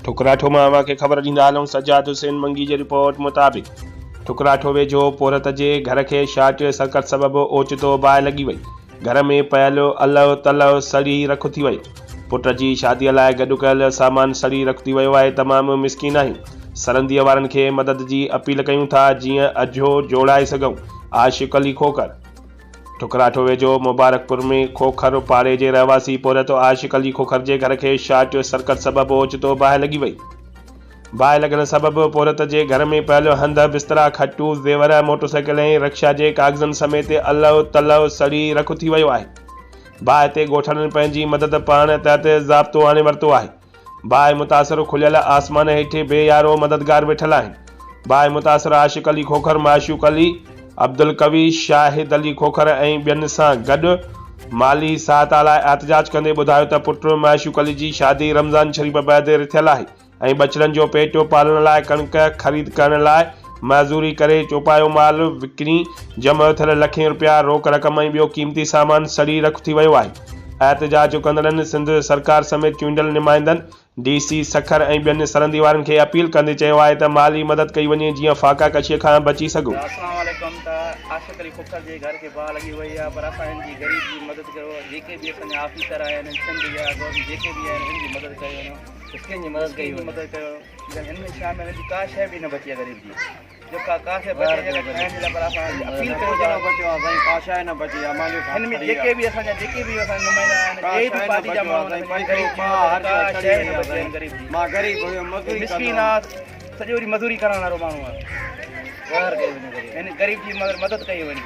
ठुकराठो में अवां खे ख़बर ॾींदा हलूं। सजाद हुसैन मंगी जी रिपोर्ट मुताबिक़ ठुकराठो वेझो पोरत जे घर खे शॉर्ट सर्किट सबबि ओचितो बाहि लॻी वई। घर में पयल अलव तलव सड़ी रख थी वियो। पुट जी शादीअ लाइ गॾु कयल सामान सड़ी रख थी वियो आहे। तमामु मिसकिन आहियूं। सरंदीअ वारनि खे मदद जी अपील कयूं था जीअं अझो जोड़ाए सघूं। आशिक़ अली खोखर। ठुकराठो वेझो मुबारकपुर में खोखर पाड़े जे रहवासी पोरत आशिक़ अली खोखर जे घर खे शॉर्ट सर्किट सबबि ओचितो बाहि लॻी वई। बाहि लॻण सबबि पोरत जे घर में पयल हंध बिस्तरा खटू ज़ेवर मोटरसाइकिल ऐं रिक्शा जे कागज़नि समेत अलव तलव सड़ी रख थी वियो आहे। बाहि ते ॻोठणनि पंहिंजी मदद पाण तहत ज़ाब्तो आणे वरितो आहे। बाहि मुतासिर खुलियल आसमान हेठि बेयारो मददगार वेठल आहिनि। बाहि मुतासिर आशिक़ अली खोखर, माशूक़ अली, अब्दुल कवी, शाहिद अली खोखर ऐं ॿियनि सां गॾु माली सहायता लाइ एहतजाज कंदे ॿुधायो त पुट माशूक़ अली जी शादी रमज़ान शरीफ़ बैदि थियल आहे ऐं बचड़नि जो पेट पालण लाइ कणिक ख़रीद करण लाइ मज़दूरी करे चोपायो माल विकिणी जमा थियल लखें रुपया रोक रक़म ऐं ॿियो क़ीमती सामान सड़ी रख थी वियो आहे। एहतजाज कंदड़नि सिंध सरकार समेत चूंडियल नुमाइंदनि DC सखर ऐं ॿियनि सरहदी वारनि खे अपील कंदे चयो आहे त माली मदद कई वञे जीअं फाका कशीअ खां बची सघूं। अस्सलाम वालेकुम। आशिक़ अली खोखर जे घर के बाहि लॻी वई आहे, पर असां हिनजी गरीब जी मदद कयो। जेके बि असांजा ऑफिसर आहिनि सिंध जा गवर्नमेंट जेके बि आहिनि हिनजी मदद कयो। कंहिंजी मदद कयो। हिन में शामिल हिनजी का शइ बि न बची आहे गरीब जी। जो का शइ बची आहे खाइण जे लाइ, पर असां अपील कयूं था बचियो आहे साईं, का शइ न बची आहे। हिन में जेके बि असांजा नुमाइंदा आहिनि, कहिड़ी बि पार्टी जा माण्हू आहिनि, गरीब जी मां गरीब मिसकीन आहे, सॼो ॾींहुं मज़दूरी करण वारो माण्हू आहे। हिन गरीब जी मदद कई वञे।